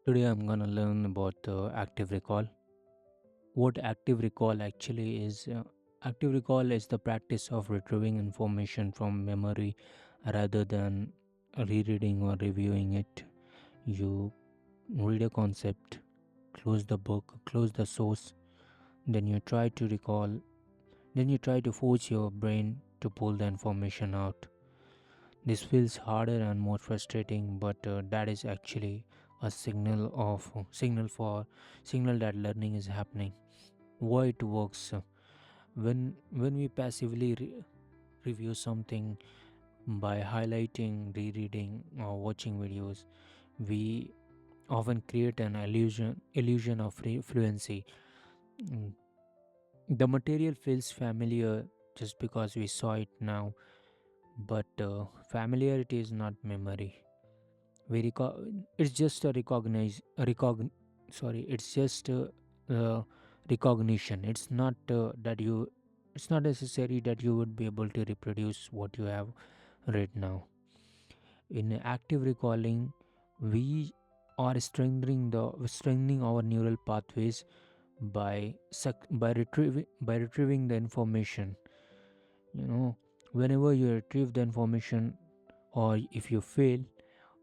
Today I'm gonna learn about active recall. What active recall actually is? Active recall is the practice of retrieving information from memory rather than rereading or reviewing it. You read a concept, close the book, close the source, then you try to recall, then you try to force your brain to pull the information out. This feels harder and more frustrating, but that is actually a signal that learning is happening. Why it works? When we passively review something by highlighting, rereading, or watching videos, we often create an illusion of fluency. Mm, The material feels familiar just because we saw it now, but familiarity is not memory. It's just a it's just recognition. It's not necessary that you would be able to reproduce what you have read now. In active recalling, we are strengthening our neural pathways by retrieving the information. you know Whenever you retrieve the information, or if you fail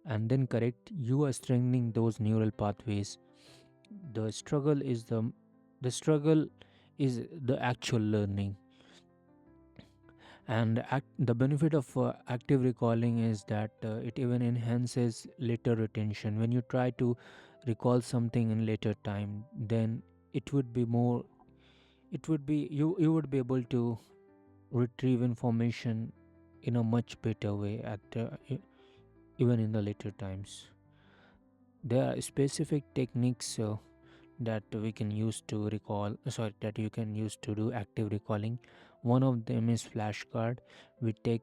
and then correct, you are strengthening those neural pathways. The struggle is the the struggle is the actual learning. The benefit of active recalling is that it even enhances later retention. When you try to recall something in later time, then it would be more it would be you would be able to retrieve information in a much better way even in the later times. There are specific techniques that we can use to recall sorry that you can use to do active recalling. One of them is flashcard. We take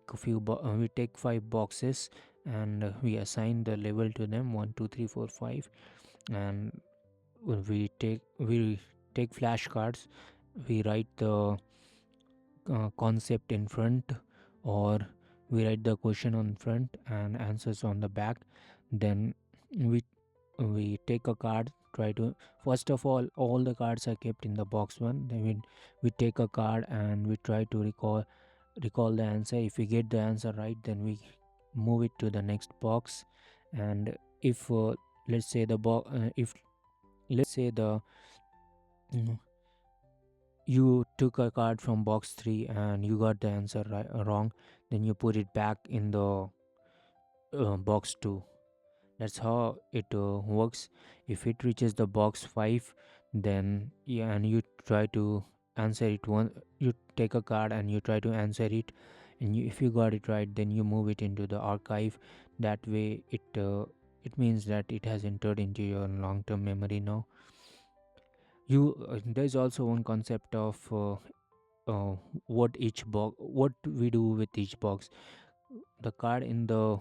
five boxes, and we assign the level to them: 1 2 3 4 5. And we take flashcards. We write the concept in front, or we write the question on front and answers on the back. Then we we take a card, try to first of all the cards are kept in the box one. Then we take a card and we try to recall the answer. If we get the answer right, then we move it to the next box. And if let's say the box if let's say the mm, you took a card from box 3 and you got the answer wrong, then you put it back in the box 2. That's how it works. If it reaches the box 5, then yeah, and you try to answer it one, you take a card and you try to answer it, and if you got it right, then you move it into the archive. That way it means that it has entered into your long term memory now. There's also one concept of uh, what we do with each box. The card in the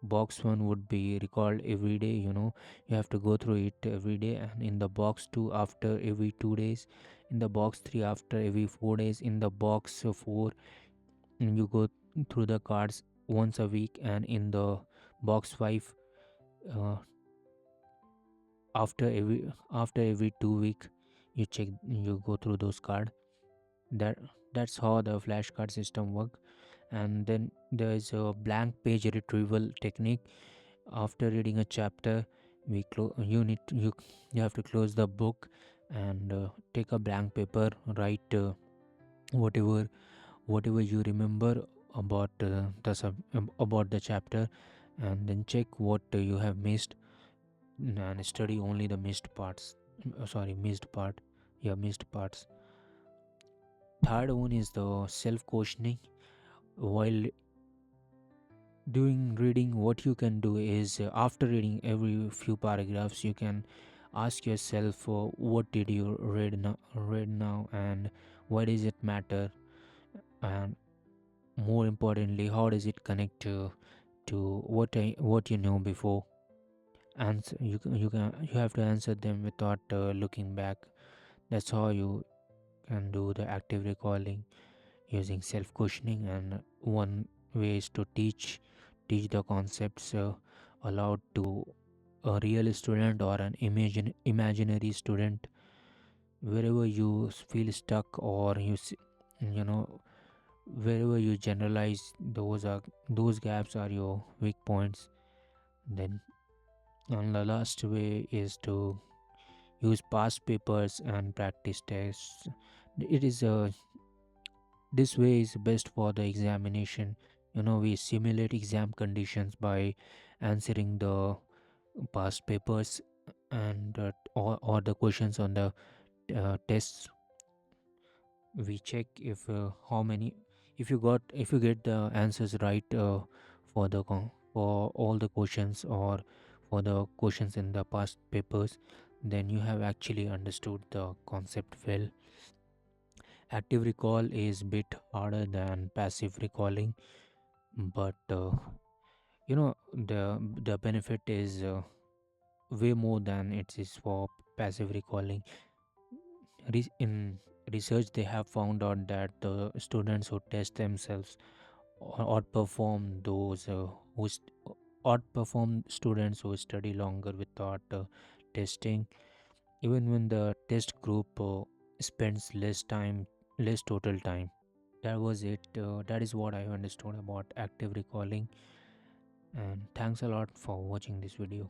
box 1 would be recalled every day. You have to go through it every day. And in the box 2, after every 2 days. In the box 3, after every 4 days. In the box 4, you go through the cards once a week. And in the box 5, uh, after every 2 week, you go through those cards. That's how the flashcard system work. And then there is a blank page retrieval technique. After reading a chapter, we clo- you need to, you have to close the book and take a blank paper, write whatever you remember about the chapter, and then check what you have missed, and study only the missed part. Yeah, missed parts. Third one is the self questioning. While doing reading, what you can do is, after reading every few paragraphs, you can ask yourself, what did you read now, and why does it matter, and more importantly, how does it connect to what you know before. And you have to answer them without looking back. That's how you can do the active recalling using self questioning. And one way is to teach the concepts aloud to a real student or an imaginary student. Wherever you feel stuck, or you know wherever you generalize, those gaps are your weak points. Then, and the last way is to use past papers and practice tests. It is this way is best for the examination. We simulate exam conditions by answering the past papers, and or the questions on the tests. We check if how many if you get the answers right for all the questions, or for the questions in the past papers, then you have actually understood the concept well. Active recall is bit harder than passive recalling, but the benefit is way more than it is for passive recalling. In research, they have found out that the students who test themselves outperform those outperform students who study longer without testing, even when the test group spends less total time. That was it. That is what I understood about active recalling. And thanks a lot for watching this video.